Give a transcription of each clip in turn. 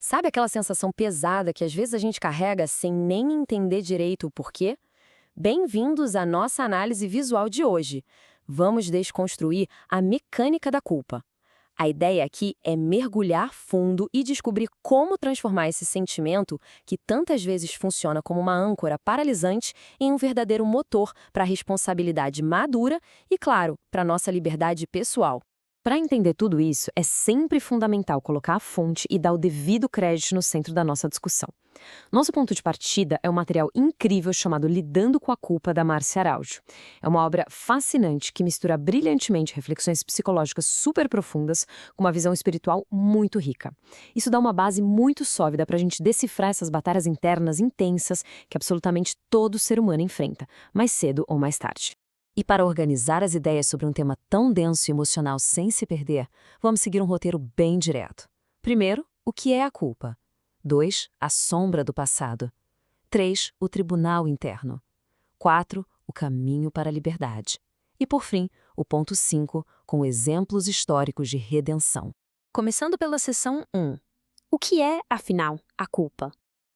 Sabe aquela sensação pesada que às vezes a gente carrega sem nem entender direito o porquê? Bem-vindos à nossa análise visual de hoje. Vamos desconstruir a mecânica da culpa. A ideia aqui é mergulhar fundo e descobrir como transformar esse sentimento, que tantas vezes funciona como uma âncora paralisante, em um verdadeiro motor para a responsabilidade madura e, claro, para a nossa liberdade pessoal. Para entender tudo isso, é sempre fundamental colocar a fonte e dar o devido crédito no centro da nossa discussão. Nosso ponto de partida é um material incrível chamado Lidando com a Culpa, da Márcia Araújo. É uma obra fascinante que mistura brilhantemente reflexões psicológicas super profundas com uma visão espiritual muito rica. Isso dá uma base muito sólida para a gente decifrar essas batalhas internas intensas que absolutamente todo ser humano enfrenta, mais cedo ou mais tarde. E para organizar as ideias sobre um tema tão denso e emocional sem se perder, vamos seguir um roteiro bem direto. Primeiro, o que é a culpa? 2. A sombra do passado. 3. O tribunal interno. 4. O caminho para a liberdade. E, por fim, o ponto 5, com exemplos históricos de redenção. Começando pela seção 1. O que é, afinal, a culpa?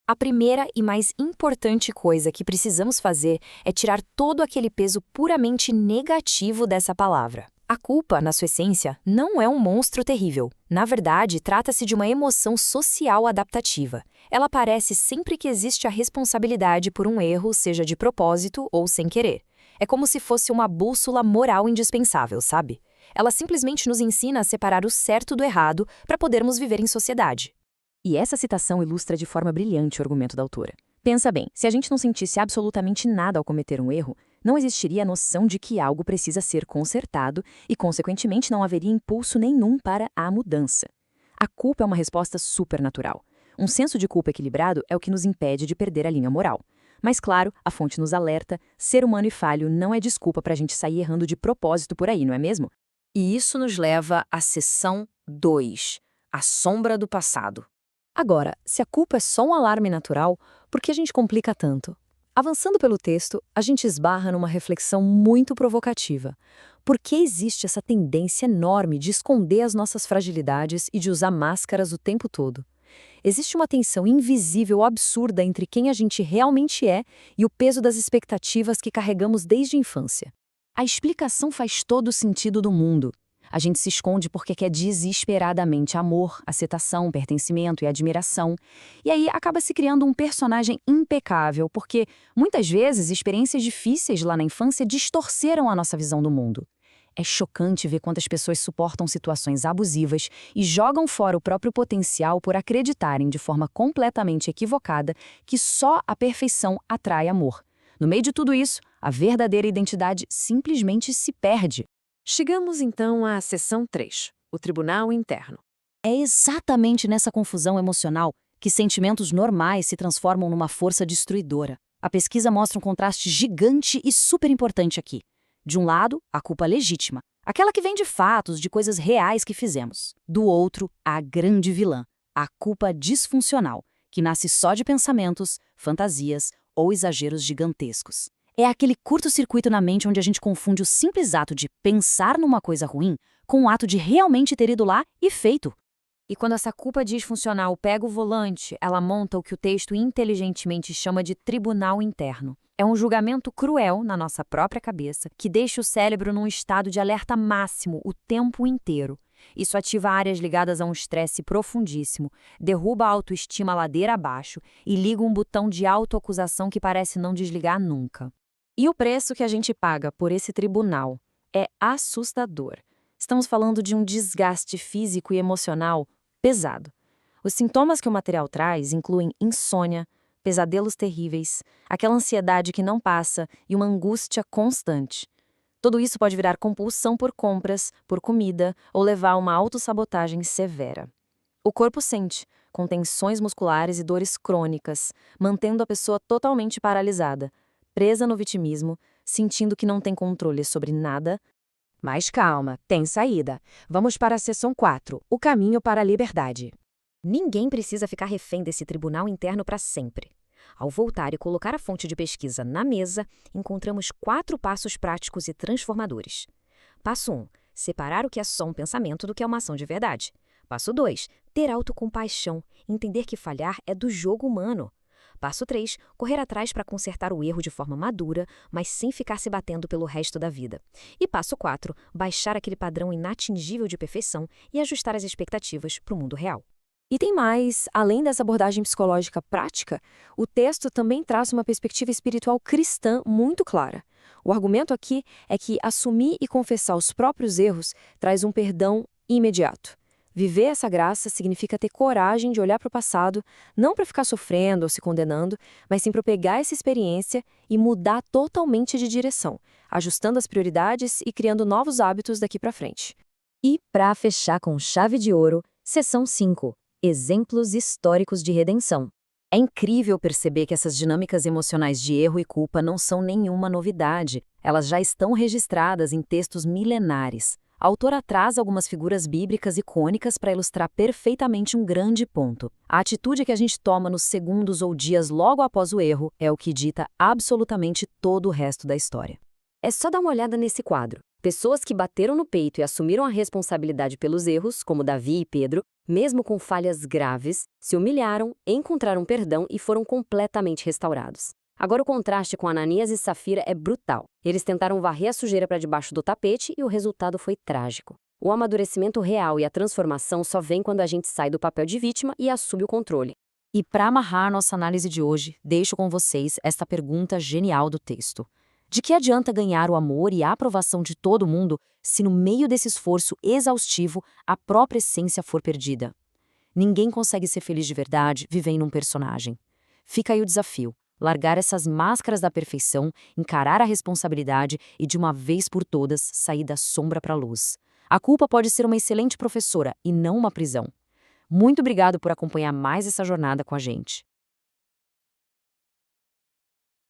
A primeira e mais importante coisa que precisamos fazer é tirar todo aquele peso puramente negativo dessa palavra. A culpa, na sua essência, não é um monstro terrível. Na verdade, trata-se de uma emoção social adaptativa. Ela aparece sempre que existe a responsabilidade por um erro, seja de propósito ou sem querer. É como se fosse uma bússola moral indispensável, sabe? Ela simplesmente nos ensina a separar o certo do errado para podermos viver em sociedade. E essa citação ilustra de forma brilhante o argumento da autora. Pensa bem, se a gente não sentisse absolutamente nada ao cometer um erro, não existiria a noção de que algo precisa ser consertado e, consequentemente, não haveria impulso nenhum para a mudança. A culpa é uma resposta supernatural. Um senso de culpa equilibrado é o que nos impede de perder a linha moral. Mas, claro, a fonte nos alerta, ser humano e falho não é desculpa para a gente sair errando de propósito por aí, não é mesmo? E isso nos leva à seção 2, a sombra do passado. Agora, se a culpa é só um alarme natural, por que a gente complica tanto? Avançando pelo texto, a gente esbarra numa reflexão muito provocativa. Por que existe essa tendência enorme de esconder as nossas fragilidades e de usar máscaras o tempo todo? Existe uma tensão invisível absurda entre quem a gente realmente é e o peso das expectativas que carregamos desde a infância. A explicação faz todo o sentido do mundo. A gente se esconde porque quer desesperadamente amor, aceitação, pertencimento e admiração. E aí acaba se criando um personagem impecável, porque, muitas vezes, experiências difíceis lá na infância distorceram a nossa visão do mundo. É chocante ver quantas pessoas suportam situações abusivas e jogam fora o próprio potencial por acreditarem de forma completamente equivocada que só a perfeição atrai amor. No meio de tudo isso, a verdadeira identidade simplesmente se perde. Chegamos então à seção 3, o tribunal interno. É exatamente nessa confusão emocional que sentimentos normais se transformam numa força destruidora. A pesquisa mostra um contraste gigante e super importante aqui. De um lado, a culpa legítima, aquela que vem de fatos, de coisas reais que fizemos. Do outro, a grande vilã, a culpa disfuncional, que nasce só de pensamentos, fantasias ou exageros gigantescos. É aquele curto-circuito na mente onde a gente confunde o simples ato de pensar numa coisa ruim com o ato de realmente ter ido lá e feito. E quando essa culpa disfuncional pega o volante, ela monta o que o texto inteligentemente chama de tribunal interno. É um julgamento cruel na nossa própria cabeça que deixa o cérebro num estado de alerta máximo o tempo inteiro. Isso ativa áreas ligadas a um estresse profundíssimo, derruba a autoestima ladeira abaixo e liga um botão de autoacusação que parece não desligar nunca. E o preço que a gente paga por esse tribunal é assustador. Estamos falando de um desgaste físico e emocional pesado. Os sintomas que o material traz incluem insônia, pesadelos terríveis, aquela ansiedade que não passa e uma angústia constante. Tudo isso pode virar compulsão por compras, por comida ou levar a uma autossabotagem severa. O corpo sente, com tensões musculares e dores crônicas, mantendo a pessoa totalmente paralisada, presa no vitimismo, sentindo que não tem controle sobre nada. Mas calma, tem saída. Vamos para a seção 4, o caminho para a liberdade. Ninguém precisa ficar refém desse tribunal interno para sempre. Ao voltar e colocar a fonte de pesquisa na mesa, encontramos 4 passos práticos e transformadores. Passo 1. Separar o que é só um pensamento do que é uma ação de verdade. Passo 2. Ter autocompaixão, entender que falhar é do jogo humano. Passo 3. Correr atrás para consertar o erro de forma madura, mas sem ficar se batendo pelo resto da vida. E passo 4. Baixar aquele padrão inatingível de perfeição e ajustar as expectativas para o mundo real. E tem mais, além dessa abordagem psicológica prática, o texto também traz uma perspectiva espiritual cristã muito clara. O argumento aqui é que assumir e confessar os próprios erros traz um perdão imediato. Viver essa graça significa ter coragem de olhar para o passado, não para ficar sofrendo ou se condenando, mas sim para pegar essa experiência e mudar totalmente de direção, ajustando as prioridades e criando novos hábitos daqui para frente. E, para fechar com chave de ouro, seção 5. Exemplos históricos de redenção. É incrível perceber que essas dinâmicas emocionais de erro e culpa não são nenhuma novidade. Elas já estão registradas em textos milenares. A autora traz algumas figuras bíblicas icônicas para ilustrar perfeitamente um grande ponto. A atitude que a gente toma nos segundos ou dias logo após o erro é o que dita absolutamente todo o resto da história. É só dar uma olhada nesse quadro. Pessoas que bateram no peito e assumiram a responsabilidade pelos erros, como Davi e Pedro, mesmo com falhas graves, se humilharam, encontraram perdão e foram completamente restaurados. Agora o contraste com Ananias e Safira é brutal. Eles tentaram varrer a sujeira para debaixo do tapete e o resultado foi trágico. O amadurecimento real e a transformação só vem quando a gente sai do papel de vítima e assume o controle. E para amarrar nossa análise de hoje, deixo com vocês esta pergunta genial do texto. De que adianta ganhar o amor e a aprovação de todo mundo se no meio desse esforço exaustivo a própria essência for perdida? Ninguém consegue ser feliz de verdade vivendo um personagem. Fica aí o desafio: largar essas máscaras da perfeição, encarar a responsabilidade e de uma vez por todas sair da sombra para a luz. A culpa pode ser uma excelente professora e não uma prisão. Muito obrigado por acompanhar mais essa jornada com a gente.